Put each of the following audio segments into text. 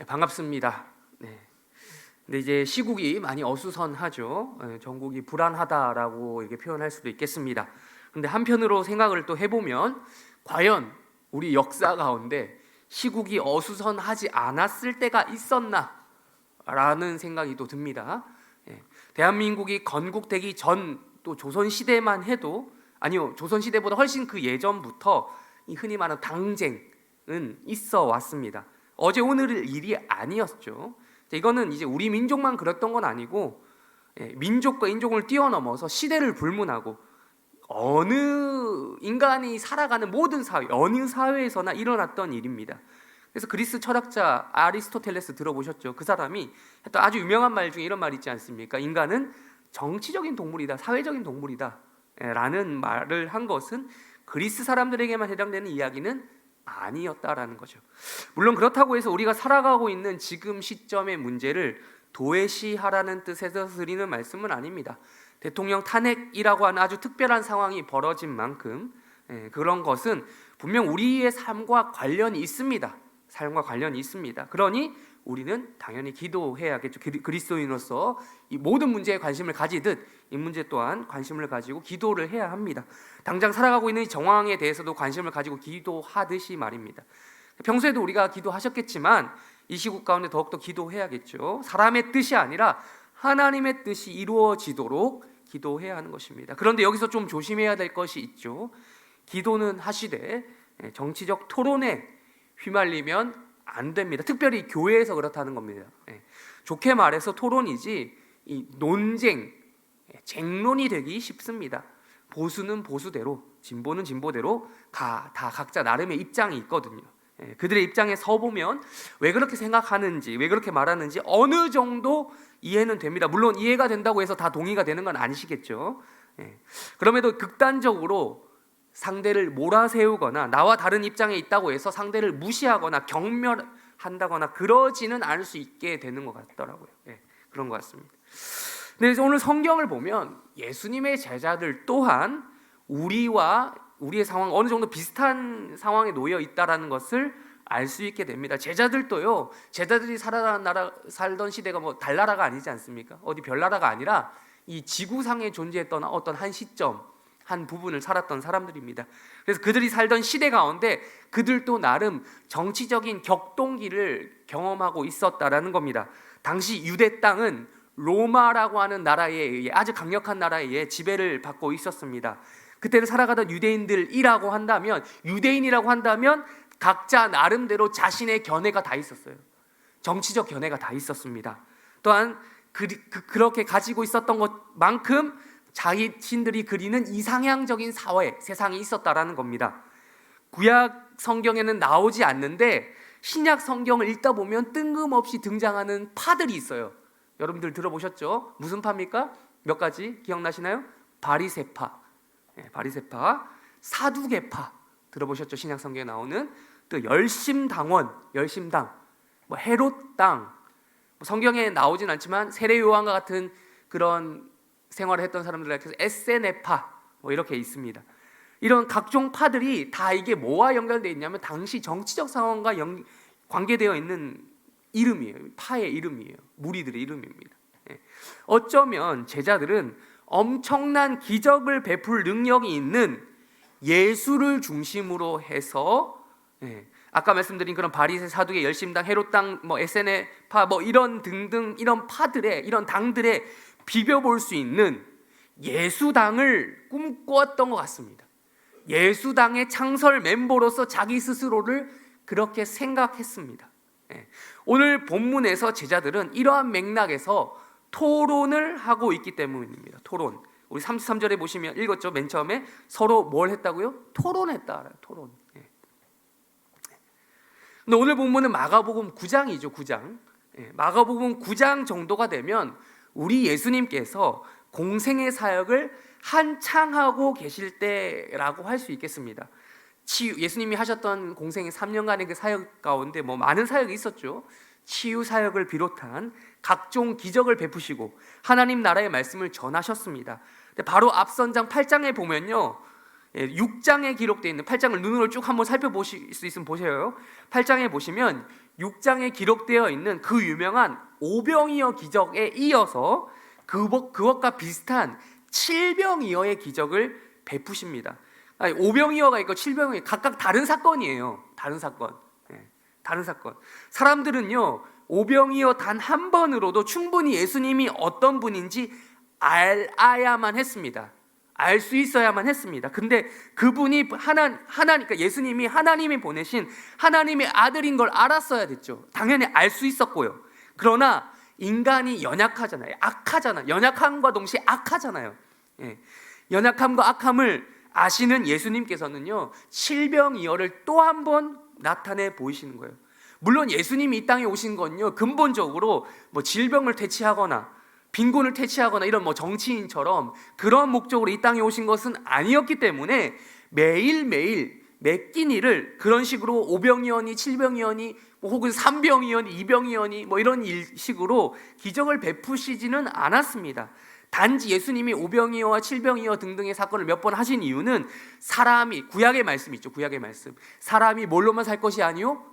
네, 반갑습니다. 네. 근데 이제 시국이 많이 어수선하죠. 전국이 불안하다라고 이렇게 표현할 수도 있겠습니다. 그런데 한편으로 생각을 또 해보면 과연 우리 역사 가운데 시국이 어수선하지 않았을 때가 있었나라는 생각이 또 듭니다. 대한민국이 건국되기 전 또 조선 시대만 해도 아니요, 조선 시대보다 훨씬 그 예전부터 이 흔히 말하는 당쟁은 있어 왔습니다. 어제 오늘 일이 아니었죠. 이거는 이제 우리 민족만 그랬던 건 아니고 민족과 인종을 뛰어넘어서 시대를 불문하고 어느 인간이 살아가는 모든 사회, 어느 사회에서나 일어났던 일입니다. 그래서 그리스 철학자 아리스토텔레스 들어보셨죠? 그 사람이 했던 아주 유명한 말 중에 이런 말이 있지 않습니까? 인간은 정치적인 동물이다, 사회적인 동물이다 라는 말을 한 것은 그리스 사람들에게만 해당되는 이야기는 아니었다라는 거죠. 물론 그렇다고 해서 우리가 살아가고 있는 지금 시점의 문제를 도외시하라는 뜻에서 드리는 말씀은 아닙니다. 대통령 탄핵이라고 하는 아주 특별한 상황이 벌어진 만큼 그런 것은 분명 우리의 삶과 관련이 있습니다. 삶과 관련이 있습니다. 그러니 우리는 당연히 기도해야겠죠. 그리스도인으로서 이 모든 문제에 관심을 가지듯 이 문제 또한 관심을 가지고 기도를 해야 합니다. 당장 살아가고 있는 이 정황에 대해서도 관심을 가지고 기도하듯이 말입니다. 평소에도 우리가 기도하셨겠지만 이 시국 가운데 더욱더 기도해야겠죠. 사람의 뜻이 아니라 하나님의 뜻이 이루어지도록 기도해야 하는 것입니다. 그런데 여기서 좀 조심해야 될 것이 있죠. 기도는 하시되 정치적 토론에 휘말리면 안 됩니다. 특별히 교회에서 그렇다는 겁니다. 좋게 말해서 토론이지 이 논쟁, 쟁론이 되기 쉽습니다. 보수는 보수대로, 진보는 진보대로 다 각자 나름의 입장이 있거든요. 그들의 입장에 서보면 왜 그렇게 생각하는지, 왜 그렇게 말하는지 어느 정도 이해는 됩니다. 물론 이해가 된다고 해서 다 동의가 되는 건 아니시겠죠. 그럼에도 극단적으로 상대를 몰아세우거나 나와 다른 입장에 있다고 해서 상대를 무시하거나 경멸한다거나 그러지는 않을 수 있게 되는 것 같더라고요. 그런 것 같습니다. 근데 오늘 성경을 보면 예수님의 제자들 또한 우리와 우리의 상황 어느 정도 비슷한 상황에 놓여 있다라는 것을 알 수 있게 됩니다. 제자들도요, 제자들이 살던 시대가 뭐 달나라가 아니지 않습니까? 어디 별나라가 아니라 이 지구상에 존재했던 어떤 한 시점, 한 부분을 살았던 사람들입니다. 그래서 그들이 살던 시대 가운데 그들도 나름 정치적인 격동기를 경험하고 있었다라는 겁니다. 당시 유대 땅은 로마라고 하는 나라에 의해, 아주 강력한 나라에 의해 지배를 받고 있었습니다. 그때를 살아가던 유대인이라고 한다면 각자 나름대로 자신의 견해가 다 있었어요. 정치적 견해가 다 있었습니다. 또한 그렇게 가지고 있었던 것만큼 자신들이 그리는 이상향적인 사회, 세상이 있었다라는 겁니다. 구약 성경에는 나오지 않는데 신약 성경을 읽다 보면 뜬금없이 등장하는 파들이 있어요. 여러분들 들어보셨죠? 무슨 파입니까? 몇 가지 기억나시나요? 바리새파, 바리새파, 사두개파 들어보셨죠? 신약 성경에 나오는 또 열심당, 뭐 헤롯당, 성경에 나오진 않지만 세례 요한과 같은 그런 생활을 했던 사람들에 대해서 에세네파 뭐 이렇게 있습니다. 이런 각종 파들이 다 이게 뭐와 연결되어 있냐면 당시 정치적 상황과 관계되어 있는 이름이에요. 파의 이름이에요. 무리들의 이름입니다. 어쩌면 제자들은 엄청난 기적을 베풀 능력이 있는 예수를 중심으로 해서 아까 말씀드린 그런 바리새, 사두개, 열심당, 헤롯당, 뭐 에세네파 뭐 이런 등등 이런 파들의 이런 당들의 비벼볼 수 있는 예수당을 꿈꾸었던 것 같습니다. 예수당의 창설 멤버로서 자기 스스로를 그렇게 생각했습니다. 오늘 본문에서 제자들은 이러한 맥락에서 토론을 하고 있기 때문입니다. 토론. 우리 33절에 보시면 읽었죠? 맨 처음에 서로 뭘 했다고요? 토론했다. 토론. 근데 오늘 본문은 마가복음 9장이죠. 9장. 마가복음 9장 정도가 되면 우리 예수님께서 공생의 사역을 한창 하고 계실 때라고 할 수 있겠습니다. 예수님이 하셨던 공생의 3년간의 그 사역 가운데 뭐 많은 사역이 있었죠. 치유 사역을 비롯한 각종 기적을 베푸시고 하나님 나라의 말씀을 전하셨습니다. 근데 바로 앞선 장 8장에 보면요, 6장에 기록되어 있는 8장을 눈으로 쭉 한번 살펴보실 수 있으면 보세요. 8장에 보시면 6장에 기록되어 있는 그 유명한 오병이어 기적에 이어서 그것과 비슷한 칠병이어의 기적을 베푸십니다. 아니, 오병이어가 있고 칠병이 각각 다른 사건이에요. 다른 사건. 다른 사건. 사람들은요, 오병이어 단 한 번으로도 충분히 예수님이 어떤 분인지 알아야만 했습니다. 알 수 있어야만 했습니다. 근데 그분이 그러니까 예수님이 하나님이 보내신 하나님의 아들인 걸 알았어야 됐죠. 당연히 알 수 있었고요. 그러나 인간이 연약하잖아요. 악하잖아요. 연약함과 동시에 악하잖아요. 연약함과 악함을 아시는 예수님께서는요, 칠병이어를 또 한 번 나타내 보이시는 거예요. 물론 예수님이 이 땅에 오신 건요, 근본적으로 뭐 질병을 퇴치하거나 빈곤을 퇴치하거나 이런 뭐 정치인처럼 그런 목적으로 이 땅에 오신 것은 아니었기 때문에 매일매일 매 끼니를 그런 식으로 오병이어니 칠병이어니 뭐 혹은 삼병이어니 이병이어니 뭐 이런 식으로 기적을 베푸시지는 않았습니다. 단지 예수님이 오병이어와 칠병이어 등등의 사건을 몇 번 하신 이유는 사람이, 구약의 말씀 있죠, 구약의 말씀, 사람이 뭘로만 살 것이 아니요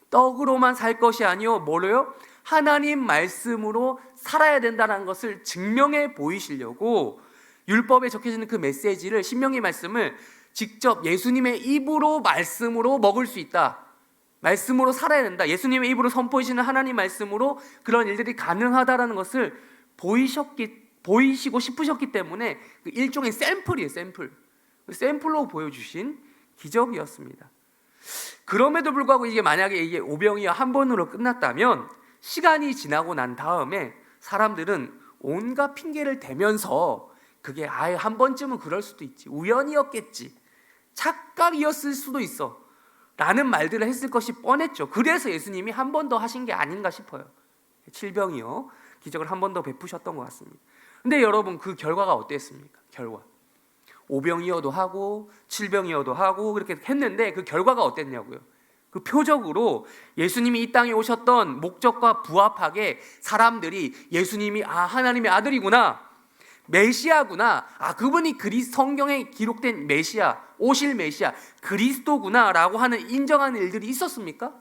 떡으로만 살 것이 아니요 뭐로요? 하나님 말씀으로 살아야 된다는 것을 증명해 보이시려고 율법에 적혀지는 그 메시지를, 신명기 말씀을 직접 예수님의 입으로 말씀으로 먹을 수 있다, 말씀으로 살아야 된다, 예수님의 입으로 선포하시는 하나님 말씀으로 그런 일들이 가능하다라는 것을 보이시고 싶으셨기 때문에 그 일종의 샘플이에요. 샘플로 보여주신 기적이었습니다. 그럼에도 불구하고 이게 오병이어 한 번으로 끝났다면 시간이 지나고 난 다음에 사람들은 온갖 핑계를 대면서 그게 아예 한 번쯤은 그럴 수도 있지, 우연이었겠지, 착각이었을 수도 있어 라는 말들을 했을 것이 뻔했죠. 그래서 예수님이 한 번 더 하신 게 아닌가 싶어요. 칠병이어 기적을 한 번 더 베푸셨던 것 같습니다. 근데 여러분, 그 결과가 어땠습니까? 오병이어도 하고 칠병이어도 하고 그렇게 했는데 그 결과가 어땠냐고요. 그 표적으로 예수님이 이 땅에 오셨던 목적과 부합하게 사람들이 예수님이 하나님의 아들이구나, 메시아구나, 그분이 성경에 기록된 메시아, 오실 메시아, 그리스도구나 라고 하는 인정하는 일들이 있었습니까?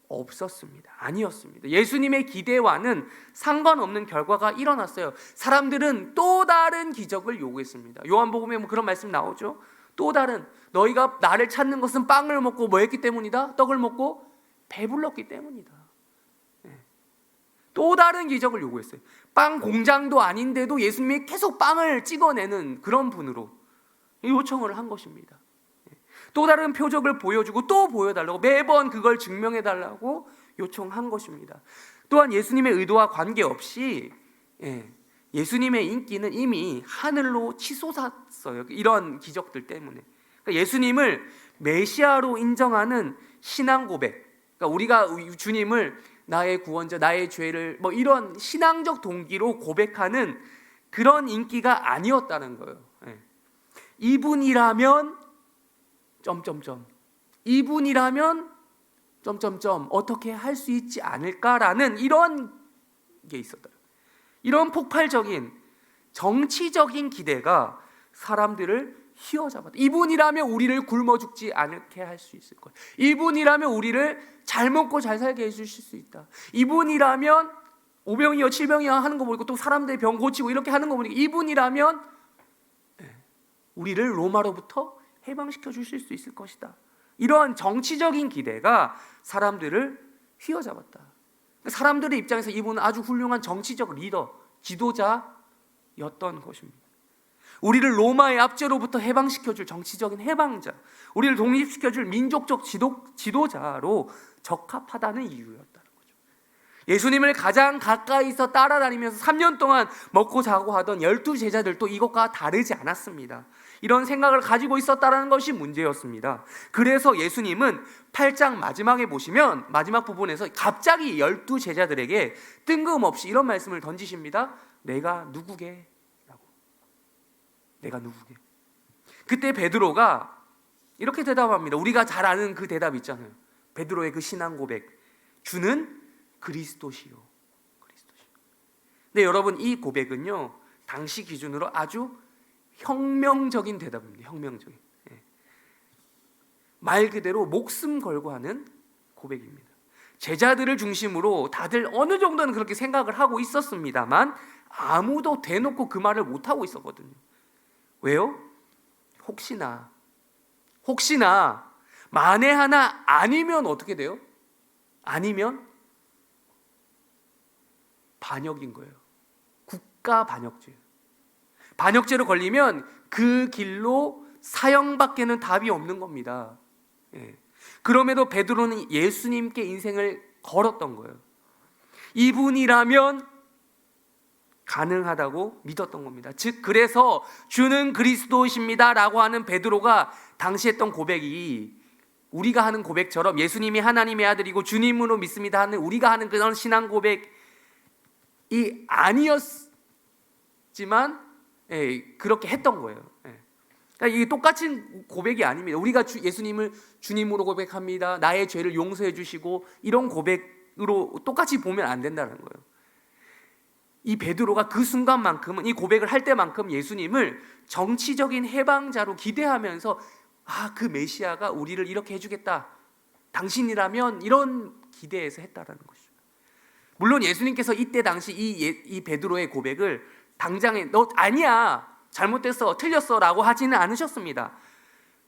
없었습니다. 아니었습니다. 예수님의 기대와는 상관없는 결과가 일어났어요. 사람들은 또 다른 기적을 요구했습니다. 요한복음에 그런 말씀 나오죠. 또 다른, 너희가 나를 찾는 것은 빵을 먹고 뭐 했기 때문이다? 떡을 먹고 배불렀기 때문이다. 또 다른 기적을 요구했어요. 빵 공장도 아닌데도 예수님이 계속 빵을 찍어내는 그런 분으로 요청을 한 것입니다. 또 다른 표적을 보여주고 또 보여달라고, 매번 그걸 증명해달라고 요청한 것입니다. 또한 예수님의 의도와 관계없이 예수님의 인기는 이미 하늘로 치솟았어요. 이런 기적들 때문에. 그러니까 예수님을 메시아로 인정하는 신앙 고백, 그러니까 우리가 주님을 나의 구원자, 나의 죄를 뭐 이런 신앙적 동기로 고백하는 그런 인기가 아니었다는 거예요. 이분이라면 이분이라면 어떻게 할 수 있지 않을까라는 이런 게 있었다. 이런 폭발적인 정치적인 기대가 사람들을 휘어잡았다. 이분이라면 우리를 굶어 죽지 않게 할 수 있을 거예요. 이분이라면 우리를 잘 먹고 잘 살게 해주실 수 있다. 이분이라면 오병이어 칠병이어 하는 거 보니까 또 사람들의 병 고치고 이렇게 하는 거 보니까 이분이라면 우리를 로마로부터 해방시켜 주실 수 있을 것이다. 이러한 정치적인 기대가 사람들을 휘어잡았다. 사람들의 입장에서 이분은 아주 훌륭한 정치적 리더, 지도자였던 것입니다. 우리를 로마의 압제로부터 해방시켜줄 정치적인 해방자, 우리를 독립시켜줄 민족적 지도자로 적합하다는 이유였다는 거죠. 예수님을 가장 가까이서 따라다니면서 3년 동안 먹고 자고 하던 12제자들도 이것과 다르지 않았습니다. 이런 생각을 가지고 있었다는 것이 문제였습니다. 그래서 예수님은 8장 마지막에 보시면 마지막 부분에서 갑자기 12제자들에게 뜬금없이 이런 말씀을 던지십니다. 내가 누구게? 라고. 내가 누구게? 그때 베드로가 이렇게 대답합니다. 우리가 잘 아는 그 대답 있잖아요. 베드로의 그 신앙 고백. 주는 그리스도시요. 근데 여러분, 이 고백은요, 당시 기준으로 아주 혁명적인 대답입니다. 혁명적인. 말 그대로 목숨 걸고 하는 고백입니다. 제자들을 중심으로 다들 어느 정도는 그렇게 생각을 하고 있었습니다만 아무도 대놓고 그 말을 못하고 있었거든요. 왜요? 혹시나 만에 하나 아니면 어떻게 돼요? 아니면 반역인 거예요. 국가 반역죄. 반역죄로 걸리면 그 길로 사형밖에는 답이 없는 겁니다. 예. 그럼에도 베드로는 예수님께 인생을 걸었던 거예요. 이분이라면 가능하다고 믿었던 겁니다. 즉 그래서 주는 그리스도이십니다 라고 하는 베드로가 당시 했던 고백이 우리가 하는 고백처럼 예수님이 하나님의 아들이고 주님으로 믿습니다 하는 우리가 하는 그런 신앙 고백이 아니었지만 그렇게 했던 거예요. 그러니까 이게 똑같은 고백이 아닙니다. 우리가 예수님을 주님으로 고백합니다. 나의 죄를 용서해 주시고 이런 고백으로 똑같이 보면 안 된다는 거예요. 이 베드로가 그 순간만큼은 이 고백을 할 때만큼 예수님을 정치적인 해방자로 기대하면서 그 메시아가 우리를 이렇게 해주겠다. 당신이라면 이런 기대에서 했다라는 것이죠. 물론 예수님께서 이때 당시 이 베드로의 고백을 당장에 너 아니야 잘못됐어 틀렸어 라고 하지는 않으셨습니다.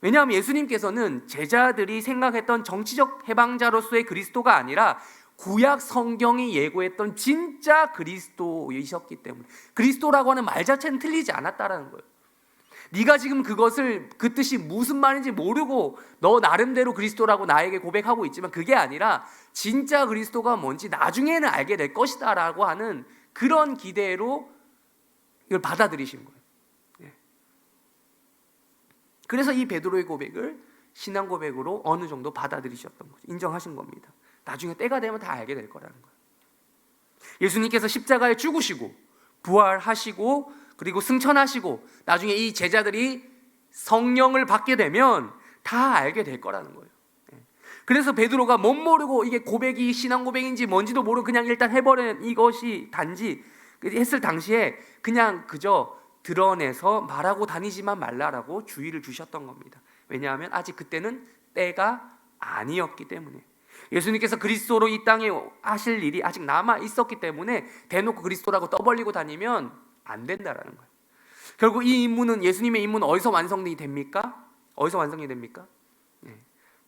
왜냐하면 예수님께서는 제자들이 생각했던 정치적 해방자로서의 그리스도가 아니라 구약 성경이 예고했던 진짜 그리스도이셨기 때문에 그리스도라고 하는 말 자체는 틀리지 않았다라는 거예요. 네가 지금 그것을 그 뜻이 무슨 말인지 모르고 너 나름대로 그리스도라고 나에게 고백하고 있지만 그게 아니라 진짜 그리스도가 뭔지 나중에는 알게 될 것이다 라고 하는 그런 기대로 이걸 받아들이신 거예요. 그래서 이 베드로의 고백을 신앙 고백으로 어느 정도 받아들이셨던 거죠. 인정하신 겁니다. 나중에 때가 되면 다 알게 될 거라는 거예요. 예수님께서 십자가에 죽으시고 부활하시고 그리고 승천하시고 나중에 이 제자들이 성령을 받게 되면 다 알게 될 거라는 거예요. 그래서 베드로가 못 모르고 이게 고백이 신앙 고백인지 뭔지도 모르고 그냥 일단 해버린 이것이 단지 했을 당시에 그냥 그저 드러내서 말하고 다니지만 말라라고 주의를 주셨던 겁니다. 왜냐하면 아직 그때는 때가 아니었기 때문에 예수님께서 그리스도로 이 땅에 하실 일이 아직 남아 있었기 때문에 대놓고 그리스도라고 떠벌리고 다니면 안 된다라는 거예요. 결국 이 임무는 예수님의 임무는 어디서 완성이 됩니까? 어디서 완성이 됩니까?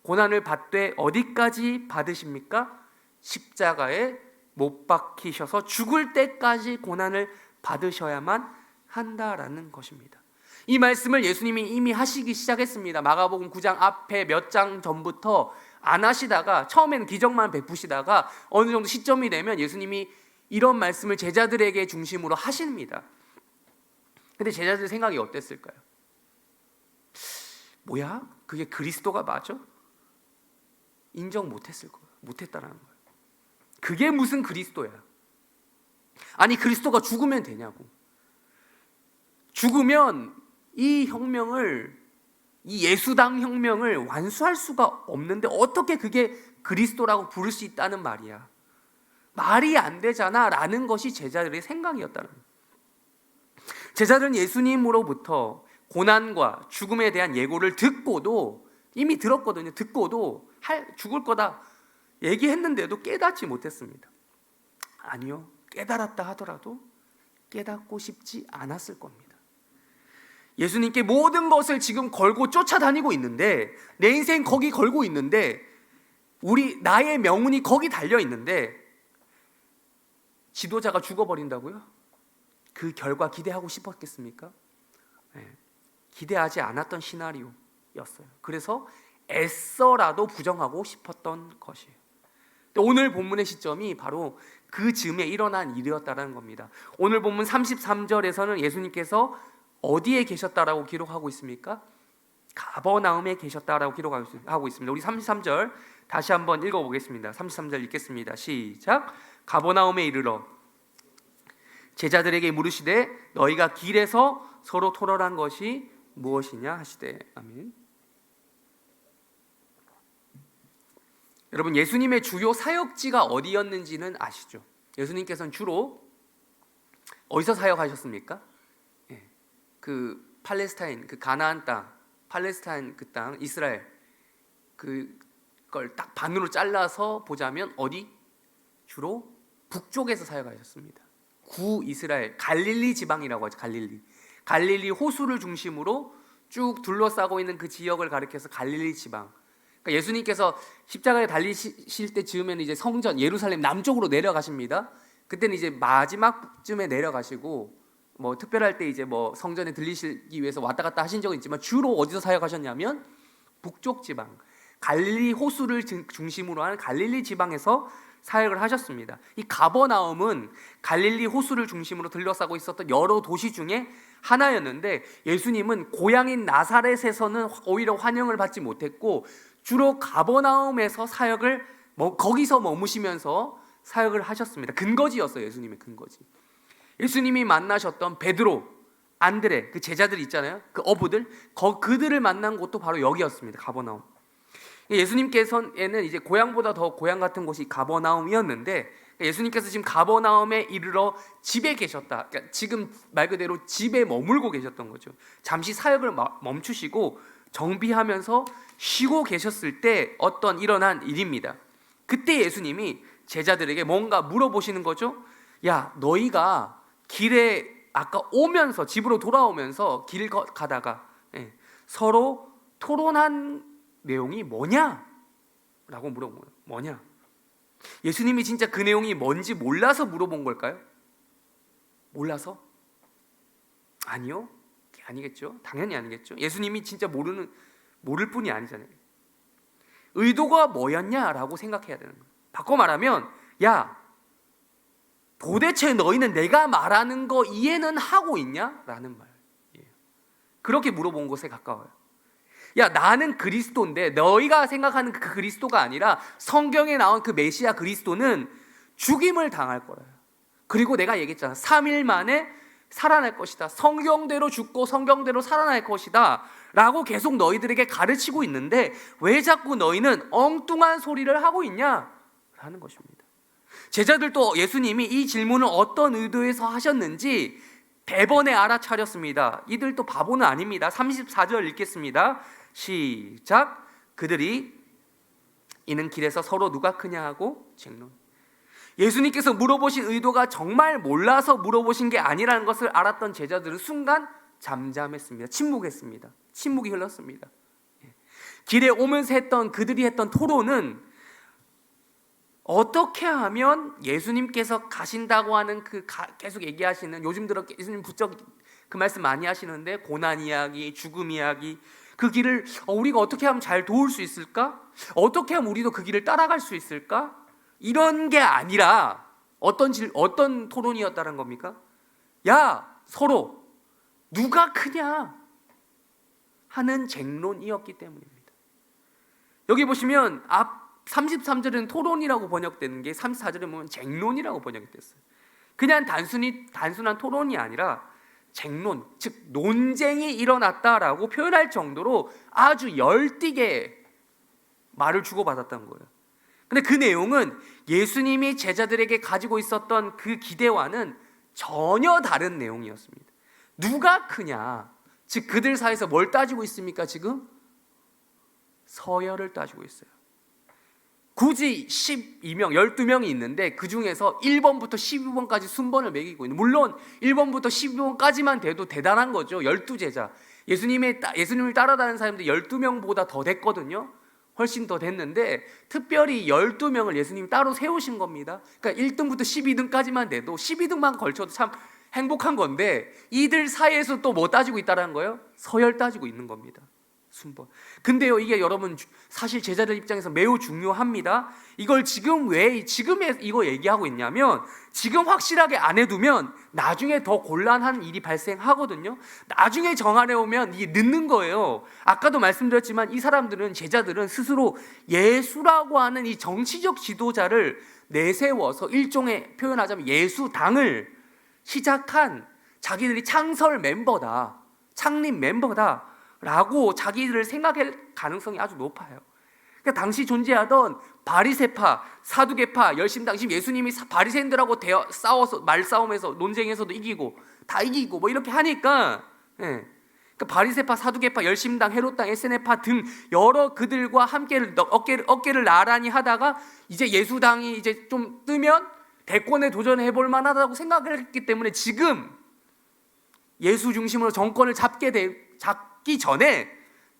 고난을 받되 어디까지 받으십니까? 십자가에 못 박히셔서 죽을 때까지 고난을 받으셔야만 한다라는 것입니다. 이 말씀을 예수님이 이미 하시기 시작했습니다. 마가복음 9장 앞에 몇 장 전부터 안 하시다가 처음에는 기적만 베푸시다가 어느 정도 시점이 되면 예수님이 이런 말씀을 제자들에게 중심으로 하십니다. 근데 제자들 생각이 어땠을까요? 뭐야? 그게 그리스도가 맞아? 인정 못했을 거예요. 못했다라는 거예요. 그게 무슨 그리스도야? 아니 그리스도가 죽으면 되냐고. 죽으면 이 혁명을 이 예수당 혁명을 완수할 수가 없는데 어떻게 그게 그리스도라고 부를 수 있다는 말이야. 말이 안 되잖아 라는 것이 제자들의 생각이었다는 거예요. 제자들은 예수님으로부터 고난과 죽음에 대한 예고를 듣고도 이미 들었거든요. 듣고도 죽을 거다 얘기했는데도 깨닫지 못했습니다. 아니요. 깨달았다 하더라도 깨닫고 싶지 않았을 겁니다. 예수님께 모든 것을 지금 걸고 쫓아다니고 있는데 내 인생 거기 걸고 있는데 나의 명운이 거기 달려 있는데 지도자가 죽어버린다고요? 그 결과 기대하고 싶었겠습니까? 기대하지 않았던 시나리오였어요. 그래서 애써라도 부정하고 싶었던 것이에요. 오늘 본문의 시점이 바로 그 즈음에 일어난 일이었다는 겁니다. 오늘 본문 33절에서는 예수님께서 어디에 계셨다라고 기록하고 있습니까? 가버나움에 계셨다라고 기록하고 있습니다. 우리 33절 다시 한번 읽어보겠습니다. 33절 읽겠습니다. 시작. 가버나움에 이르러 제자들에게 물으시되 너희가 길에서 서로 토론한 것이 무엇이냐 하시되. 아멘. 여러분 예수님의 주요 사역지가 어디였는지는 아시죠? 예수님께서는 주로 어디서 사역하셨습니까? 그 팔레스타인, 그 가나안 땅, 팔레스타인 그 땅, 이스라엘 걸 딱 반으로 잘라서 보자면 어디? 주로 북쪽에서 사역하셨습니다. 구이스라엘 갈릴리 지방이라고 하죠. 갈릴리 호수를 중심으로 쭉 둘러싸고 있는 그 지역을 가리켜서 갈릴리 지방. 그러니까 예수님께서 십자가에 달리실 때 즈음에는 이제 성전 예루살렘 남쪽으로 내려가십니다. 그때는 이제 마지막쯤에 내려가시고 뭐 특별할 때 이제 뭐 성전에 들리시기 위해서 왔다 갔다 하신 적은 있지만 주로 어디서 사역하셨냐면 북쪽 지방 갈릴리 호수를 중심으로 하는 갈릴리 지방에서 사역을 하셨습니다. 이 가버나움은 갈릴리 호수를 중심으로 둘러싸고 있었던 여러 도시 중에 하나였는데 예수님은 고향인 나사렛에서는 오히려 환영을 받지 못했고 주로 가버나움에서 사역을 거기서 머무시면서 사역을 하셨습니다. 근거지였어요. 예수님의 근거지. 예수님이 만나셨던 베드로, 안드레 그 제자들 있잖아요. 그 어부들 그들을 만난 곳도 바로 여기였습니다. 가버나움. 예수님께서는 이제 고향보다 더 고향 같은 곳이 가버나움이었는데 예수님께서 지금 가버나움에 이르러 집에 계셨다. 그러니까 지금 말 그대로 집에 머물고 계셨던 거죠. 잠시 사역을 멈추시고 정비하면서 쉬고 계셨을 때 어떤 일어난 일입니다. 그때 예수님이 제자들에게 뭔가 물어보시는 거죠. 야, 너희가 길에 아까 오면서 집으로 돌아오면서 길 가다가 서로 토론한 내용이 뭐냐? 라고 물어본 거예요. 뭐냐? 예수님이 진짜 그 내용이 뭔지 몰라서 물어본 걸까요? 몰라서? 아니요. 아니겠죠. 당연히 아니겠죠. 예수님이 진짜 모를 뿐이 아니잖아요. 의도가 뭐였냐라고 생각해야 되는 거예요. 바꿔 말하면 야, 도대체 너희는 내가 말하는 거 이해는 하고 있냐? 라는 말이에요. 그렇게 물어본 것에 가까워요. 야, 나는 그리스도인데 너희가 생각하는 그 그리스도가 아니라 성경에 나온 그 메시아 그리스도는 죽임을 당할 거예요. 그리고 내가 얘기했잖아. 3일 만에 살아날 것이다. 성경대로 죽고 성경대로 살아날 것이다 라고 계속 너희들에게 가르치고 있는데 왜 자꾸 너희는 엉뚱한 소리를 하고 있냐? 라는 것입니다. 제자들도 예수님이 이 질문을 어떤 의도에서 하셨는지 대번에 알아차렸습니다. 이들도 바보는 아닙니다. 34절 읽겠습니다. 시작. 그들이 이는 길에서 서로 누가 크냐 하고 쟁론. 예수님께서 물어보신 의도가 정말 몰라서 물어보신 게 아니라는 것을 알았던 제자들은 순간 잠잠했습니다. 침묵했습니다. 침묵이 흘렀습니다. 길에 오면서 그들이 했던 토론은 어떻게 하면 예수님께서 가신다고 하는 계속 얘기하시는 요즘 들어 예수님 부쩍 그 말씀 많이 하시는데 고난 이야기, 죽음 이야기 그 길을 우리가 어떻게 하면 잘 도울 수 있을까? 어떻게 하면 우리도 그 길을 따라갈 수 있을까? 이런 게 아니라 어떤 토론이었다는 겁니까? 야, 서로 누가 크냐 하는 쟁론이었기 때문입니다. 여기 보시면 앞 33절은 토론이라고 번역되는 게 34절에 보면 쟁론이라고 번역이 됐어요. 그냥 단순한 토론이 아니라 쟁론, 즉 논쟁이 일어났다라고 표현할 정도로 아주 열띠게 말을 주고받았다는 거예요. 근데 그 내용은 예수님이 제자들에게 가지고 있었던 그 기대와는 전혀 다른 내용이었습니다. 누가 크냐? 즉 그들 사이에서 뭘 따지고 있습니까? 지금 서열을 따지고 있어요. 굳이 12명이 있는데 그 중에서 1번부터 12번까지 순번을 매기고 있는, 물론 1번부터 12번까지만 돼도 대단한 거죠. 12제자. 예수님을 따라다니는 사람들이 12명보다 더 됐거든요. 훨씬 더 됐는데 특별히 12명을 예수님이 따로 세우신 겁니다. 그러니까 1등부터 12등까지만 돼도 12등만 걸쳐도 참 행복한 건데 이들 사이에서 또 뭐 따지고 있다는 거예요? 서열 따지고 있는 겁니다. 순번. 근데요, 이게 여러분 사실 제자들 입장에서 매우 중요합니다. 이걸 지금 왜 이거 얘기하고 있냐면 지금 확실하게 안 해두면 나중에 더 곤란한 일이 발생하거든요. 나중에 정안해 오면 이게 늦는 거예요. 아까도 말씀드렸지만 이 제자들은 스스로 예수라고 하는 이 정치적 지도자를 내세워서 일종의 표현하자면 예수당을 시작한 자기들이 창설 멤버다, 창립 멤버다 라고 자기들을 생각할 가능성이 아주 높아요. 그러니까 당시 존재하던 바리새파, 사두개파, 열심당, 지금 예수님이 바리새인들하고 싸워서 말싸움에서 논쟁에서도 이기고 다 이기고 뭐 이렇게 하니까 그러니까 바리새파, 사두개파, 열심당, 헤롯당, 에세네파 등 여러 그들과 함께 어깨를 나란히 하다가 이제 예수당이 이제 좀 뜨면 대권에 도전해 볼 만하다고 생각을 했기 때문에 지금 예수 중심으로 정권을 잡기 전에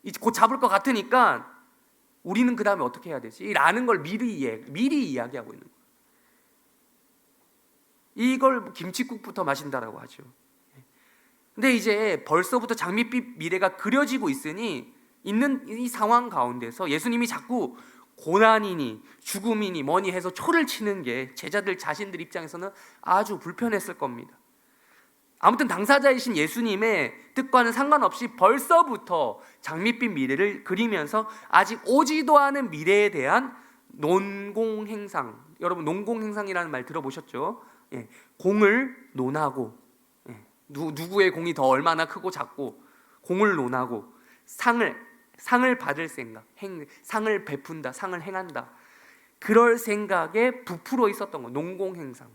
이제 곧 잡을 것 같으니까 우리는 그 다음에 어떻게 해야 되지? 라는 걸 미리 이야기하고 있는 거예요. 이걸 김칫국부터 마신다라고 하죠. 근데 이제 벌써부터 장밋빛 미래가 그려지고 있는 이 상황 가운데서 예수님이 자꾸 고난이니 죽음이니 뭐니 해서 초를 치는 게 제자들 자신들 입장에서는 아주 불편했을 겁니다. 아무튼 당사자이신 예수님의 뜻과는 상관없이 벌써부터 장밋빛 미래를 그리면서 아직 오지도 않은 미래에 대한 논공행상, 여러분 논공행상이라는 말 들어보셨죠? 공을 논하고 누구의 공이 더 얼마나 크고 작고 공을 논하고 상을 받을 생각, 상을 베푼다, 상을 행한다, 그럴 생각에 부풀어 있었던 거, 농공행상.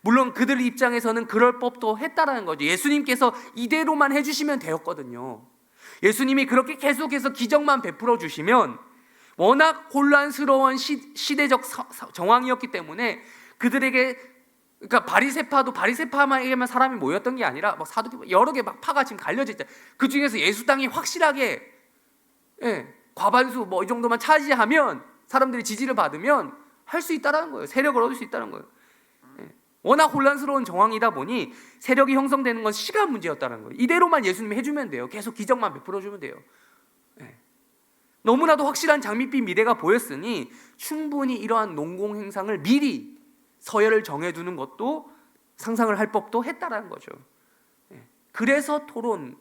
물론 그들 입장에서는 그럴 법도 했다라는 거죠. 예수님께서 이대로만 해주시면 되었거든요. 예수님이 그렇게 계속해서 기적만 베풀어 주시면 워낙 혼란스러운 시대적 정황이었기 때문에 그들에게, 그러니까 바리새파에게만 사람이 모였던 게 아니라 막 사두개파 여러 개 막 파가 지금 갈려져 있잖아요. 그 중에서 예수당이 확실하게 과반수 뭐 이 정도만 차지하면, 사람들이 지지를 받으면 할 수 있다라는 거예요. 세력을 얻을 수 있다는 거예요. 워낙 혼란스러운 정황이다 보니 세력이 형성되는 건 시간 문제였다는 거예요. 이대로만 예수님이 해주면 돼요. 계속 기적만 베풀어주면 돼요. 너무나도 확실한 장밋빛 미래가 보였으니 충분히 이러한 농공행상을 미리 서열을 정해두는 것도 상상을 할 법도 했다라는 거죠. 그래서 토론을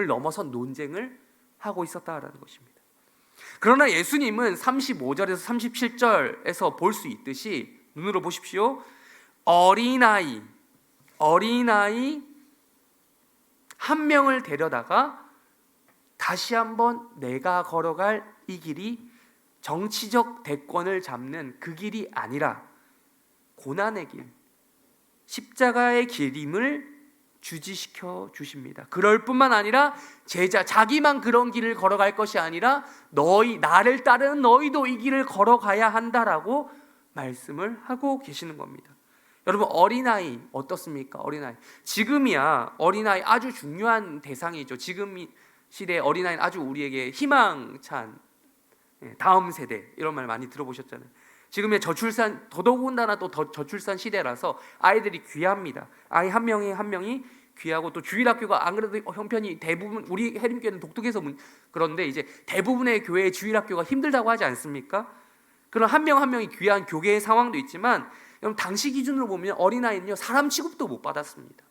넘어선 논쟁을 하고 있었다라는 것입니다. 그러나 예수님은 35절에서 37절에서 볼 수 있듯이, 눈으로 보십시오. 어린아이 한 명을 데려다가 다시 한번 내가 걸어갈 이 길이 정치적 대권을 잡는 그 길이 아니라 고난의 길, 십자가의 길임을 주지시켜 주십니다. 그럴 뿐만 아니라 자기만 그런 길을 걸어갈 것이 아니라 나를 따르는 너희도 이 길을 걸어가야 한다라고 말씀을 하고 계시는 겁니다. 여러분, 어린아이 어떻습니까? 지금이야 어린아이 아주 중요한 대상이죠. 지금 시대의 어린아이는 아주 우리에게 희망찬 다음 세대, 이런 말 많이 들어보셨잖아요. 지금의 저출산, 더더군다나 또 저출산 시대라서 아이들이 귀합니다. 아이 한 명이 귀하고, 또 주일학교가 안 그래도 형편이 대부분, 우리 해림교회는 독특해서 그런데 이제 대부분의 교회의 주일학교가 힘들다고 하지 않습니까? 그런 한 명이 귀한 교계의 상황도 있지만, 여러분 당시 기준으로 보면 어린아이는요 사람 취급도 못 받았습니다.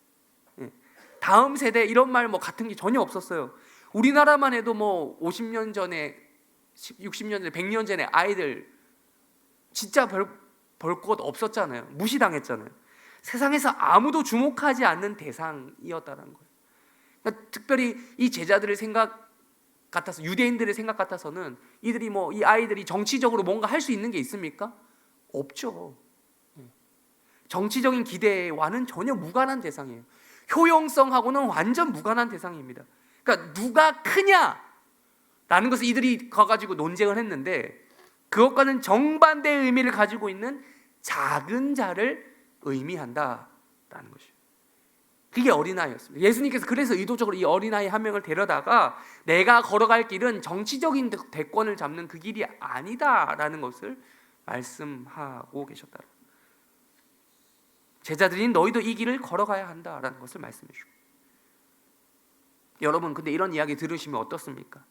다음 세대 이런 말 같은 게 전혀 없었어요. 우리나라만 해도 50년 전에, 60년 전에, 100년 전에 아이들 진짜 별 것 없었잖아요. 무시당했잖아요. 세상에서 아무도 주목하지 않는 대상이었다는 거예요. 그러니까 특별히 이 제자들의 생각 같아서, 유대인들의 생각 같아서는 이 아이들이 정치적으로 뭔가 할 수 있는 게 있습니까? 없죠. 정치적인 기대와는 전혀 무관한 대상이에요. 효용성하고는 완전 무관한 대상입니다. 그러니까 누가 크냐라는 것을 이들이 가가지고 논쟁을 했는데, 그것과는 정반대의 의미를 가지고 있는 작은 자를 의미한다라는 것이죠. 그게 어린아이였습니다. 예수님께서 그래서 의도적으로 이 어린아이 한 명을 데려다가 내가 걸어갈 길은 정치적인 대권을 잡는 그 길이 아니다라는 것을 말씀하고 계셨다. 제자들인 너희도 이 길을 걸어가야 한다라는 것을 말씀해 주고, 여러분 근데 이런 이야기 들으시면 어떻습니까?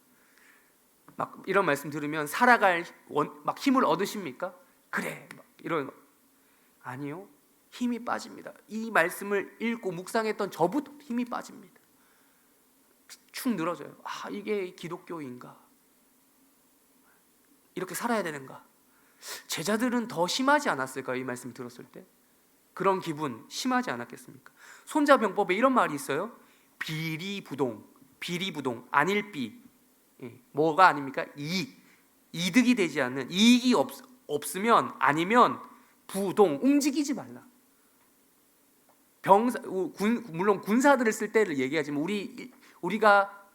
이런 말씀 들으면 살아갈 힘을 얻으십니까? 그래 이런 거. 아니요, 힘이 빠집니다. 이 말씀을 읽고 묵상했던 저부터 힘이 빠집니다. 축 늘어져요. 이게 기독교인가? 이렇게 살아야 되는가? 제자들은 더 심하지 않았을까요? 이 말씀 들었을 때 그런 기분 심하지 않았겠습니까? 손자병법에 이런 말이 있어요. 비리부동, 안일비. 뭐가 아닙니까? 이득이 되지 않는, 이익이 없으면, 아니면 부동, 움직이지 말라. 물론 군사들을 쓸 때를 얘기하지만 우리가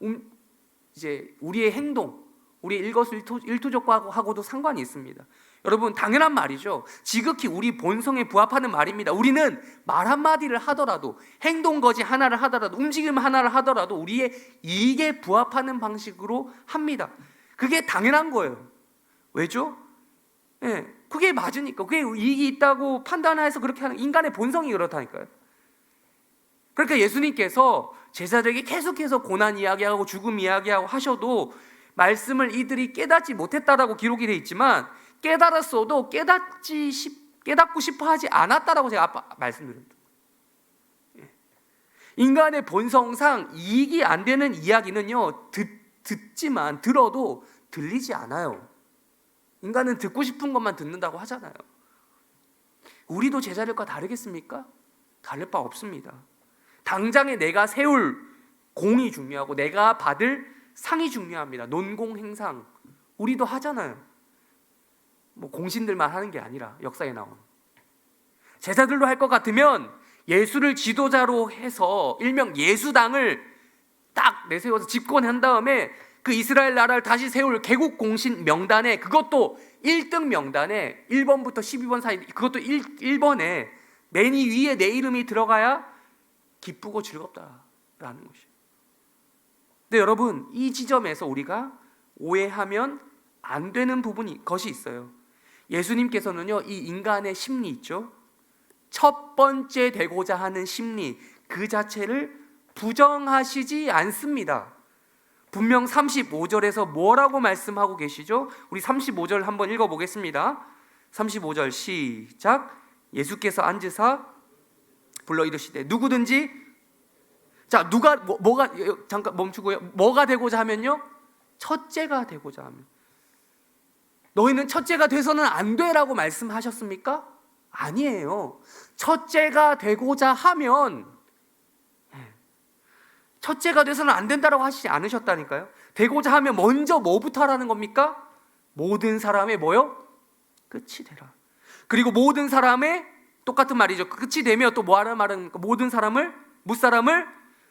이제 우리의 행동, 우리의 일거수일투족하고도 상관이 있습니다. 여러분, 당연한 말이죠. 지극히 우리 본성에 부합하는 말입니다. 우리는 말 한마디를 하더라도, 행동 거지 하나를 하더라도, 움직임 하나를 하더라도 우리의 이익에 부합하는 방식으로 합니다. 그게 당연한 거예요. 왜죠? 그게 맞으니까, 그게 이익이 있다고 판단해서 그렇게 하는, 인간의 본성이 그렇다니까요. 그러니까 예수님께서 제자들에게 계속해서 고난 이야기하고 죽음 이야기하고 하셔도 말씀을 이들이 깨닫지 못했다라고 기록이 되어 있지만, 깨달았어도 깨닫고 싶어 하지 않았다라고 제가 아까 말씀드렸습니다. 인간의 본성상 이익이 안 되는 이야기는요, 듣지만 들어도 들리지 않아요. 인간은 듣고 싶은 것만 듣는다고 하잖아요. 우리도 제자들과 다르겠습니까? 다를 바 없습니다. 당장에 내가 세울 공이 중요하고 내가 받을 상이 중요합니다. 논공행상 우리도 하잖아요. 뭐 공신들만 하는 게 아니라 역사에 나온 제자들도 할 것 같으면 예수를 지도자로 해서 일명 예수당을 딱 내세워서 집권한 다음에 그 이스라엘 나라를 다시 세울 개국 공신 명단에, 그것도 1등 명단에 1번부터 12번 사이, 그것도 1번에 맨 위에 내 이름이 들어가야 기쁘고 즐겁다라는 것이에요. 근데 여러분, 이 지점에서 우리가 오해하면 안 되는 것이 있어요. 예수님께서는요, 이 인간의 심리 있죠, 첫 번째 되고자 하는 심리 그 자체를 부정하시지 않습니다. 분명 35절에서 뭐라고 말씀하고 계시죠? 우리 35절 한번 읽어보겠습니다. 35절 시작. 예수께서 앉으사 불러 이르시되 누구든지, 자, 누가 뭐가, 잠깐 멈추고요. 뭐가 되고자 하면요, 첫째가 되고자 하면. 너희는 첫째가 돼서는 안 돼라고 말씀하셨습니까? 아니에요. 첫째가 되고자 하면, 첫째가 돼서는 안 된다라고 하시지 않으셨다니까요. 되고자 하면 먼저 뭐부터 하라는 겁니까? 모든 사람의 뭐요? 끝이 되라. 그리고 모든 사람의, 똑같은 말이죠. 끝이 되면 또 뭐 하라는 말은, 모든 사람을, 무사람을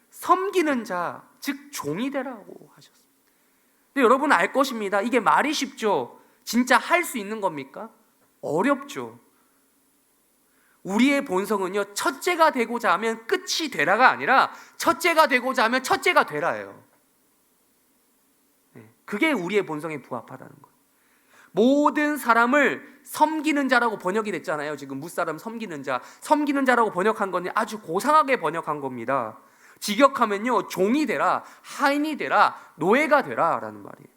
섬기는 자, 즉 종이 되라고 하셨습니다. 근데 여러분 알 것입니다. 이게 말이 쉽죠? 진짜 할 수 있는 겁니까? 어렵죠. 우리의 본성은요, 첫째가 되고자 하면 끝이 되라가 아니라 첫째가 되고자 하면 첫째가 되라예요. 그게 우리의 본성에 부합하다는 거예요. 모든 사람을 섬기는 자라고 번역이 됐잖아요. 지금 무사람 섬기는 자, 섬기는 자라고 번역한 건 아주 고상하게 번역한 겁니다. 직역하면요, 종이 되라, 하인이 되라, 노예가 되라 라는 말이에요.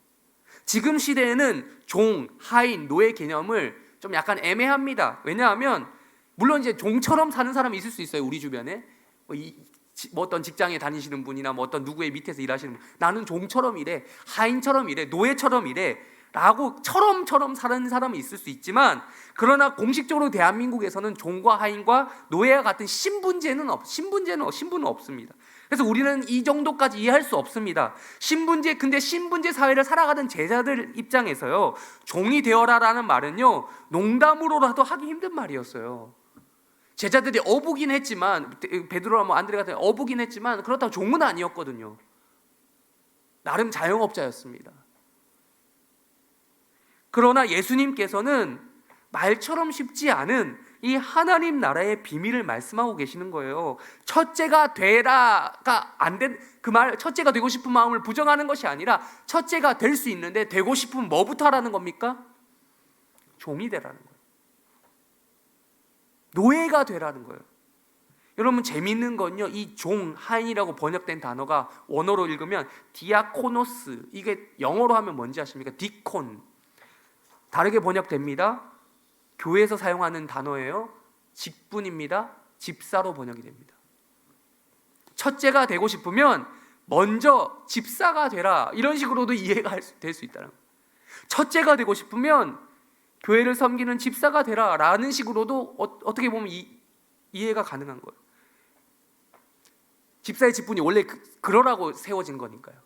지금 시대에는 종, 하인, 노예 개념을 좀 약간 애매합니다. 왜냐하면 물론 이제 종처럼 사는 사람이 있을 수 있어요. 우리 주변에 뭐 어떤 직장에 다니시는 분이나 뭐 어떤 누구의 밑에서 일하시는 분, 나는 종처럼 일해, 하인처럼 일해, 노예처럼 일해 라고 처럼 사는 사람이 있을 수 있지만, 그러나 공식적으로 대한민국에서는 종과 하인과 노예와 같은 신분은 없습니다. 그래서 우리는 이 정도까지 이해할 수 없습니다. 근데 신분제 사회를 살아가던 제자들 입장에서요, 종이 되어라라는 말은요, 농담으로라도 하기 힘든 말이었어요. 제자들이 어부긴 했지만, 베드로나 뭐 안드레 같은 어부긴 했지만 그렇다고 종은 아니었거든요. 나름 자영업자였습니다. 그러나 예수님께서는 말처럼 쉽지 않은 이 하나님 나라의 비밀을 말씀하고 계시는 거예요. 첫째가 되라가 안 된, 그 말, 첫째가 되고 싶은 마음을 부정하는 것이 아니라 첫째가 될 수 있는데 되고 싶으면 뭐부터 하라는 겁니까? 종이 되라는 거예요. 노예가 되라는 거예요. 여러분, 재미있는 건요, 이 종, 하인이라고 번역된 단어가 원어로 읽으면 디아코노스, 이게 영어로 하면 뭔지 아십니까? 디콘. 다르게 번역됩니다. 교회에서 사용하는 단어예요. 직분입니다. 집사로 번역이 됩니다. 첫째가 되고 싶으면 먼저 집사가 되라, 이런 식으로도 이해가 될 수 있다는 거예요. 첫째가 되고 싶으면 교회를 섬기는 집사가 되라 라는 식으로도 어떻게 보면 이해가 가능한 거예요. 집사의 직분이 원래 그러라고 세워진 거니까요.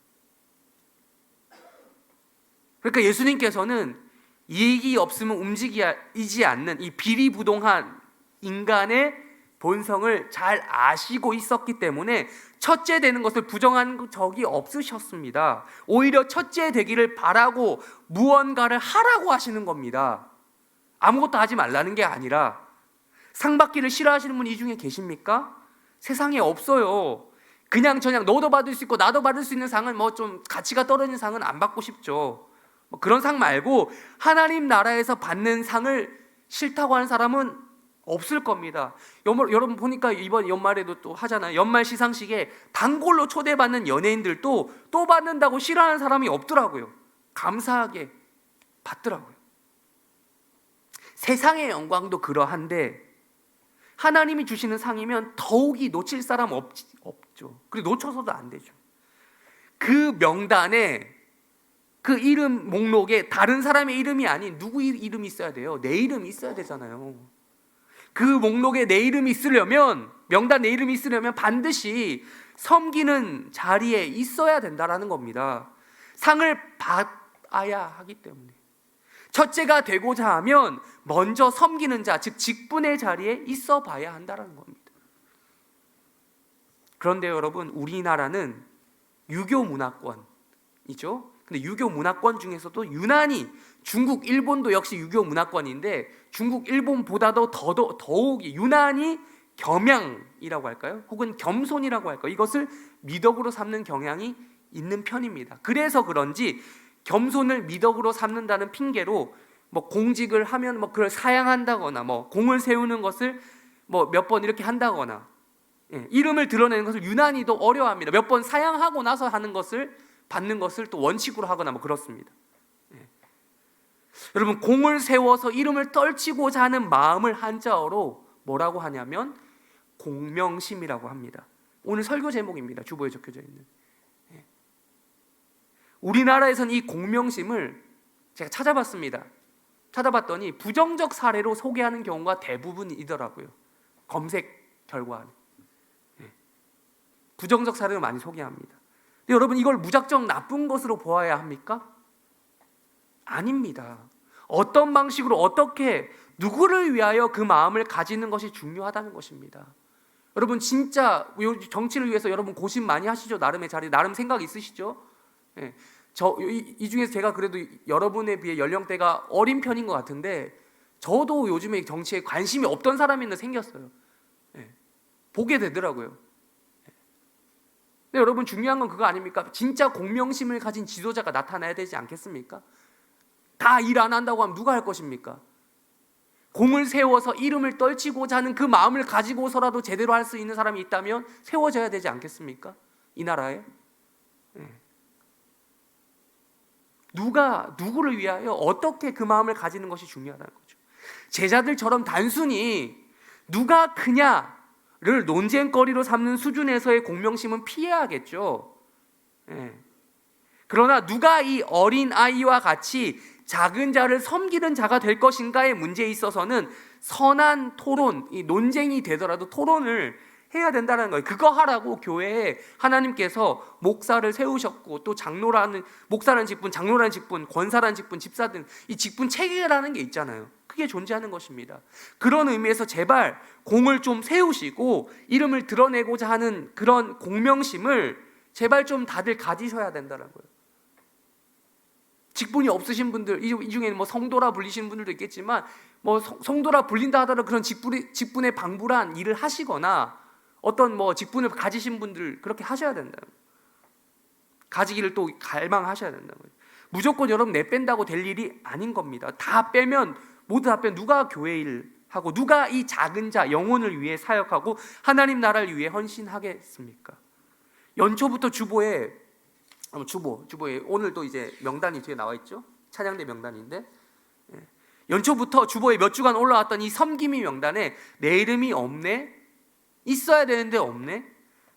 그러니까 예수님께서는 이익이 없으면 움직이지 않는 이 비리부동한 인간의 본성을 잘 아시고 있었기 때문에 첫째 되는 것을 부정한 적이 없으셨습니다. 오히려 첫째 되기를 바라고 무언가를 하라고 하시는 겁니다. 아무것도 하지 말라는 게 아니라. 상 받기를 싫어하시는 분 이 중에 계십니까? 세상에 없어요. 그냥 저냥 너도 받을 수 있고 나도 받을 수 있는 상은 뭐 좀 가치가 떨어진 상은 안 받고 싶죠. 그런 상 말고 하나님 나라에서 받는 상을 싫다고 하는 사람은 없을 겁니다. 여러분 보니까 이번 연말에도 또 하잖아요. 연말 시상식에 단골로 초대받는 연예인들도 또 받는다고 싫어하는 사람이 없더라고요. 감사하게 받더라고요. 세상의 영광도 그러한데 하나님이 주시는 상이면 더욱이 놓칠 사람 없죠. 그리고 놓쳐서도 안 되죠. 그 명단에, 그 이름 목록에 다른 사람의 이름이 아닌 누구 이름이 있어야 돼요? 내 이름이 있어야 되잖아요. 그 목록에 내 이름이 있으려면, 명단 내 이름이 있으려면 반드시 섬기는 자리에 있어야 된다라는 겁니다. 상을 받아야 하기 때문에. 첫째가 되고자 하면 먼저 섬기는 자, 즉 직분의 자리에 있어 봐야 한다는 겁니다. 그런데 여러분, 우리나라는 유교 문화권이죠. 근데 유교 문화권 중에서도 유난히 중국, 일본도 역시 유교 문화권인데 중국, 일본보다도 더욱이 유난히 겸양이라고 할까요? 혹은 겸손이라고 할까요? 이것을 미덕으로 삼는 경향이 있는 편입니다. 그래서 그런지 겸손을 미덕으로 삼는다는 핑계로 뭐 공직을 하면 뭐 그걸 사양한다거나 뭐 공을 세우는 것을 뭐 몇 번 이렇게 한다거나, 이름을 드러내는 것을 유난히도 어려워합니다. 몇 번 사양하고 나서 하는 것을 받는 것을 또 원칙으로 하거나 뭐 그렇습니다. 여러분, 공을 세워서 이름을 떨치고자 하는 마음을 한자어로 뭐라고 하냐면 공명심이라고 합니다. 오늘 설교 제목입니다. 주보에 적혀져 있는. 우리나라에서는 이 공명심을 제가 찾아봤더니 부정적 사례로 소개하는 경우가 대부분이더라고요. 검색 결과는. 부정적 사례를 많이 소개합니다. 근데 여러분, 이걸 무작정 나쁜 것으로 보아야 합니까? 아닙니다. 어떤 방식으로 어떻게 누구를 위하여 그 마음을 가지는 것이 중요하다는 것입니다. 여러분, 진짜 정치를 위해서 여러분 고심 많이 하시죠? 나름의 자리, 나름 생각 있으시죠? 이 중에서 제가 그래도 여러분에 비해 연령대가 어린 편인 것 같은데 저도 요즘에 정치에 관심이 없던 사람이 생겼어요. 보게 되더라고요. 근데 여러분, 중요한 건 그거 아닙니까? 진짜 공명심을 가진 지도자가 나타나야 되지 않겠습니까? 다 일 안 한다고 하면 누가 할 것입니까? 공을 세워서 이름을 떨치고자 하는 그 마음을 가지고서라도 제대로 할 수 있는 사람이 있다면 세워져야 되지 않겠습니까? 이 나라에. 누구를 위하여 어떻게 그 마음을 가지는 것이 중요하다는 거죠. 제자들처럼 단순히 누가 크냐를 논쟁거리로 삼는 수준에서의 공명심은 피해야겠죠. 그러나 누가 이 어린 아이와 같이 작은 자를 섬기는 자가 될 것인가의 문제에 있어서는 선한 토론, 이 논쟁이 되더라도 토론을 해야 된다는 거예요. 그거 하라고 교회에 하나님께서 목사를 세우셨고, 또 목사라는 직분, 장로라는 직분, 권사라는 직분, 집사 등 이 직분 체계라는 게 있잖아요. 그게 존재하는 것입니다. 그런 의미에서 제발 공을 좀 세우시고 이름을 드러내고자 하는 그런 공명심을 제발 좀 다들 가지셔야 된다는 거예요. 직분이 없으신 분들, 이 중에는 뭐 성도라 불리시는 분들도 있겠지만, 뭐 성도라 불린다 하더라도 그런 직분에 방불한 일을 하시거나 어떤 뭐 직분을 가지신 분들 그렇게 하셔야 된다. 가지기를 또 갈망하셔야 된다는 거예요. 무조건 여러분 내뺀다고 될 일이 아닌 겁니다. 모두 다 빼면 누가 교회 일하고 누가 이 작은 자 영혼을 위해 사역하고 하나님 나라를 위해 헌신하겠습니까? 연초부터 주보에 오늘도 이제 명단이 뒤에 나와 있죠. 찬양대 명단인데, 연초부터 주보에 몇 주간 올라왔던 이 섬김이 명단에 내 이름이 없네? 있어야 되는데 없네?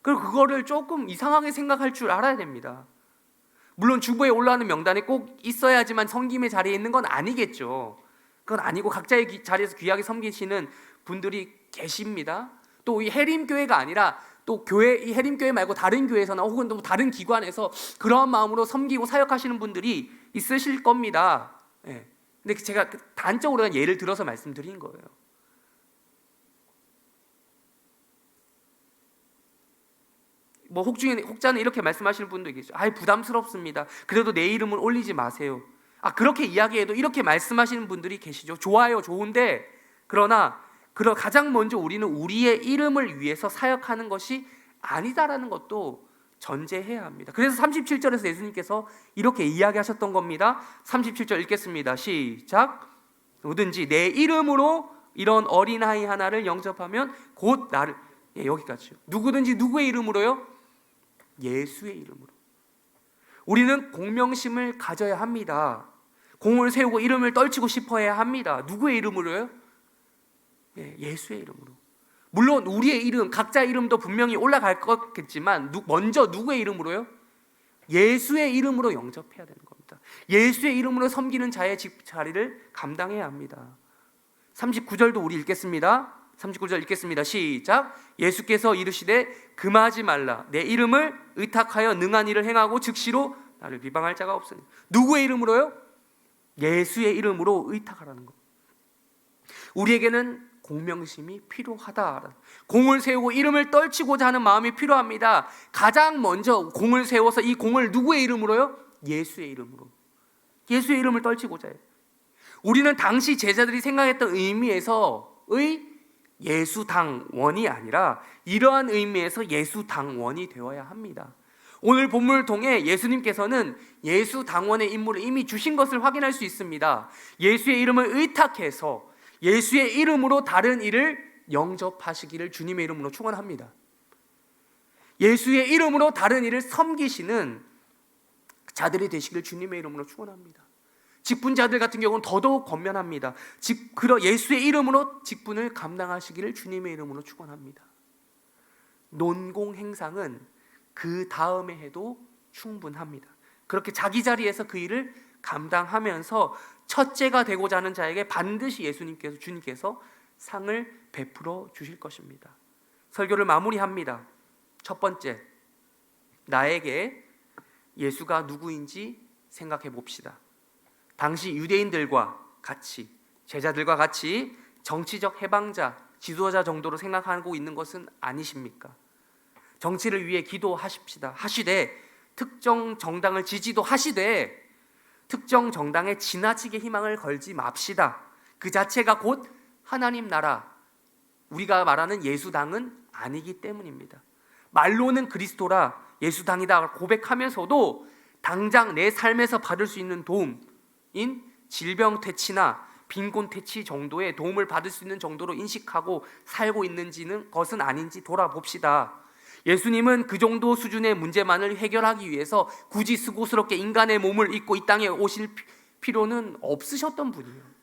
그리고 그거를 조금 이상하게 생각할 줄 알아야 됩니다. 물론 주보에 올라오는 명단에 꼭 있어야지만 섬김의 자리에 있는 건 아니겠죠. 그건 아니고 각자의 자리에서 귀하게 섬기시는 분들이 계십니다. 또 이 해림교회가 아니라 또 이 해림교회 말고 다른 교회에서나 혹은 또 다른 기관에서 그러한 마음으로 섬기고 사역하시는 분들이 있으실 겁니다. 근데 제가 단적으로 예를 들어서 말씀드린 거예요. 뭐 혹자는 이렇게 말씀하시는 분도 계시죠. 부담스럽습니다. 그래도 내 이름을 올리지 마세요. 그렇게 이야기해도 이렇게 말씀하시는 분들이 계시죠. 좋아요, 좋은데 그러나 가장 먼저 우리는 우리의 이름을 위해서 사역하는 것이 아니다라는 것도 전제해야 합니다. 그래서 37절에서 예수님께서 이렇게 이야기하셨던 겁니다. 37절 읽겠습니다. 시작. 누구든지 내 이름으로 이런 어린아이 하나를 영접하면 곧 나를, 여기까지요. 누구든지 누구의 이름으로요? 예수의 이름으로. 우리는 공명심을 가져야 합니다. 공을 세우고 이름을 떨치고 싶어야 합니다. 누구의 이름으로요? 예수의 이름으로. 물론 우리의 이름, 각자의 이름도 분명히 올라갈 거겠지만 먼저 누구의 이름으로요? 예수의 이름으로 영접해야 되는 겁니다. 예수의 이름으로 섬기는 자의 자리를 감당해야 합니다. 39절도 우리 읽겠습니다. 39절 읽겠습니다. 시작. 예수께서 이르시되 금하지 말라. 내 이름을 의탁하여 능한 일을 행하고 즉시로 나를 비방할 자가 없으니. 누구의 이름으로요? 예수의 이름으로 의탁하라는 것. 우리에게는 공명심이 필요하다. 공을 세우고 이름을 떨치고자 하는 마음이 필요합니다. 가장 먼저 공을 세워서 이 공을 누구의 이름으로요? 예수의 이름으로. 예수의 이름을 떨치고자 해요. 우리는 당시 제자들이 생각했던 의미에서의 예수당원이 아니라 이러한 의미에서 예수당원이 되어야 합니다. 오늘 본문을 통해 예수님께서는 예수당원의 임무를 이미 주신 것을 확인할 수 있습니다. 예수의 이름을 의탁해서 예수의 이름으로 다른 일을 영접하시기를 주님의 이름으로 축원합니다. 예수의 이름으로 다른 일을 섬기시는 자들이 되시기를 주님의 이름으로 축원합니다. 직분자들 같은 경우는 더더욱 권면합니다. 예수의 이름으로 직분을 감당하시기를 주님의 이름으로 축원합니다. 논공 행상은 그 다음에 해도 충분합니다. 그렇게 자기 자리에서 그 일을 감당하면서 첫째가 되고자 하는 자에게 반드시 주님께서 상을 베풀어 주실 것입니다. 설교를 마무리합니다. 첫 번째, 나에게 예수가 누구인지 생각해 봅시다. 당시 유대인들과 같이, 제자들과 같이 정치적 해방자, 지도자 정도로 생각하고 있는 것은 아니십니까? 정치를 위해 기도하십시다. 하시되 특정 정당을 지지도 하시되 특정 정당에 지나치게 희망을 걸지 맙시다. 그 자체가 곧 하나님 나라, 우리가 말하는 예수당은 아니기 때문입니다. 말로는 그리스도라 예수당이다 고백하면서도 당장 내 삶에서 받을 수 있는 도움인 질병 퇴치나 빈곤 퇴치 정도의 도움을 받을 수 있는 정도로 인식하고 살고 있는지는 것은 아닌지 돌아봅시다. 예수님은 그 정도 수준의 문제만을 해결하기 위해서 굳이 수고스럽게 인간의 몸을 입고 이 땅에 오실 필요는 없으셨던 분이에요.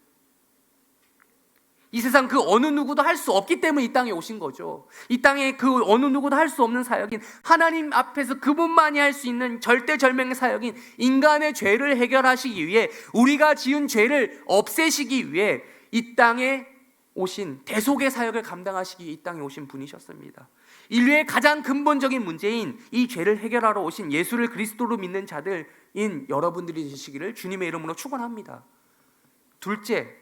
이 세상 그 어느 누구도 할 수 없기 때문에 이 땅에 오신 거죠. 이 땅에 그 어느 누구도 할 수 없는 사역인 하나님 앞에서 그분만이 할 수 있는 절대절명의 사역인 인간의 죄를 해결하시기 위해, 우리가 지은 죄를 없애시기 위해 이 땅에 오신 대속의 사역을 감당하시기 위해 이 땅에 오신 분이셨습니다. 인류의 가장 근본적인 문제인 이 죄를 해결하러 오신 예수를 그리스도로 믿는 자들인 여러분들이 되시기를 주님의 이름으로 축원합니다. 둘째,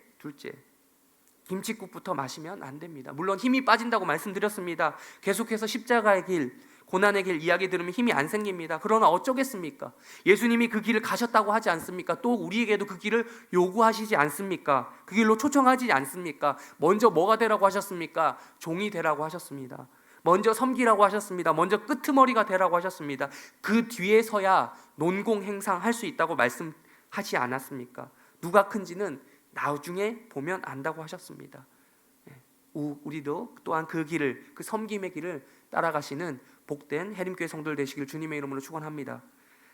김칫국부터 마시면 안 됩니다. 물론 힘이 빠진다고 말씀드렸습니다. 계속해서 십자가의 길, 고난의 길 이야기 들으면 힘이 안 생깁니다. 그러나 어쩌겠습니까? 예수님이 그 길을 가셨다고 하지 않습니까? 또 우리에게도 그 길을 요구하시지 않습니까? 그 길로 초청하지 않습니까? 먼저 뭐가 되라고 하셨습니까? 종이 되라고 하셨습니다. 먼저 섬기라고 하셨습니다. 먼저 끄트머리가 되라고 하셨습니다. 그 뒤에서야 논공행상할 수 있다고 말씀하지 않았습니까? 누가 큰지는 나중에 보면 안다고 하셨습니다. 우리도 또한 그 길을, 그 섬김의 길을 따라가시는 복된 해림교회 성도들 되시길 주님의 이름으로 축원합니다.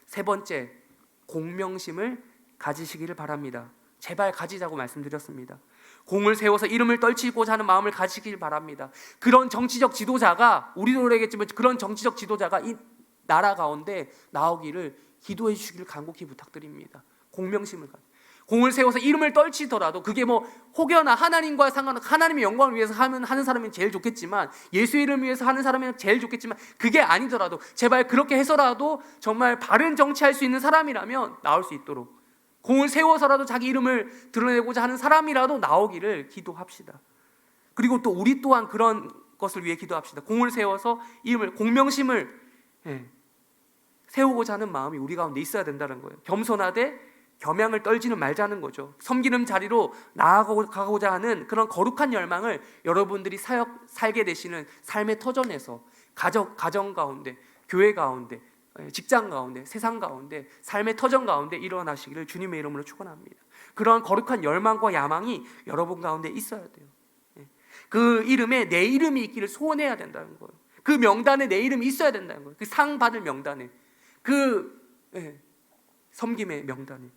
세 번째, 공명심을 가지시기를 바랍니다. 제발 가지자고 말씀드렸습니다. 공을 세워서 이름을 떨치고자 하는 마음을 가지시길 바랍니다. 그런 정치적 지도자가, 우리도 그러겠지만 그런 정치적 지도자가 이 나라 가운데 나오기를 기도해 주시기를 간곡히 부탁드립니다. 공명심을 가지고 공을 세워서 이름을 떨치더라도 그게 뭐 혹여나 하나님과 상관없이 하나님의 영광을 위해서 하는 사람이 제일 좋겠지만, 예수의 이름을 위해서 하는 사람이 제일 좋겠지만, 그게 아니더라도 제발 그렇게 해서라도 정말 바른 정치할 수 있는 사람이라면 나올 수 있도록, 공을 세워서라도 자기 이름을 드러내고자 하는 사람이라도 나오기를 기도합시다. 그리고 또 우리 또한 그런 것을 위해 기도합시다. 공을 세워서 이름을, 공명심을 세우고자 하는 마음이 우리 가운데 있어야 된다는 거예요. 겸손하되 겸양을 떨지는 말자는 거죠. 섬기는 자리로 나아가고자 하는 그런 거룩한 열망을 여러분들이 살게 되시는 삶의 터전에서 가정 가운데, 교회 가운데, 직장 가운데, 세상 가운데, 삶의 터전 가운데 일어나시기를 주님의 이름으로 축원합니다. 그러한 거룩한 열망과 야망이 여러분 가운데 있어야 돼요. 그 이름에 내 이름이 있기를 소원해야 된다는 거예요. 그 명단에 내 이름이 있어야 된다는 거예요. 그 상 받을 명단에, 그 섬김의 명단에.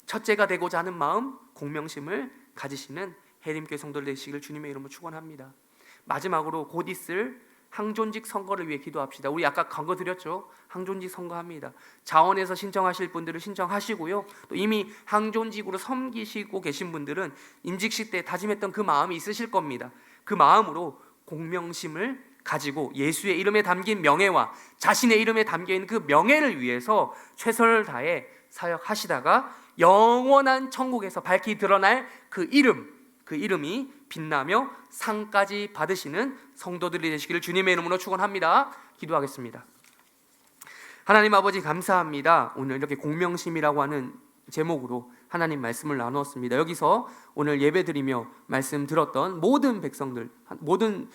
첫째가 되고자 하는 마음, 공명심을 가지시는 해림교회 성도들 되시기를 주님의 이름으로 축원합니다. 마지막으로 곧 있을 항존직 선거를 위해 기도합시다. 우리 아까 광고 드렸죠? 항존직 선거합니다. 자원에서 신청하실 분들은 신청하시고요. 또 이미 항존직으로 섬기시고 계신 분들은 임직식 때 다짐했던 그 마음이 있으실 겁니다. 그 마음으로 공명심을 가지고 예수의 이름에 담긴 명예와 자신의 이름에 담겨있는 그 명예를 위해서 최선을 다해 사역하시다가 영원한 천국에서 밝히 드러날 그 이름이 빛나며 상까지 받으시는 성도들이 되시기를 주님의 이름으로 축원합니다. 기도하겠습니다. 하나님 아버지 감사합니다. 오늘 이렇게 공명심이라고 하는 제목으로 하나님 말씀을 나누었습니다. 여기서 오늘 예배드리며 말씀 들었던 모든 백성들, 모든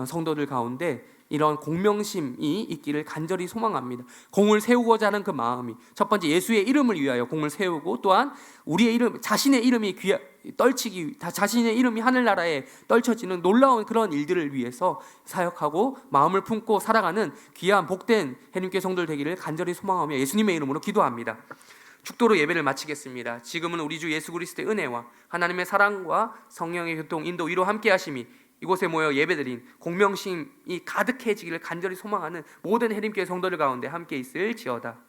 성도들 가운데 이런 공명심이 있기를 간절히 소망합니다. 공을 세우고자 하는 그 마음이, 첫 번째 예수의 이름을 위하여 공을 세우고, 또한 우리의 이름, 자신의 이름이 자신의 이름이 하늘나라에 떨쳐지는 놀라운 그런 일들을 위해서 사역하고 마음을 품고 살아가는 귀한 복된 해림교회 성도들 되기를 간절히 소망하며 예수님의 이름으로 기도합니다. 축도로 예배를 마치겠습니다. 지금은 우리 주 예수 그리스도의 은혜와 하나님의 사랑과 성령의 교통, 인도, 위로 함께 하심이 이곳에 모여 예배드린 공명심이 가득해지기를 간절히 소망하는 모든 해림교회 성도들 가운데 함께 있을지어다.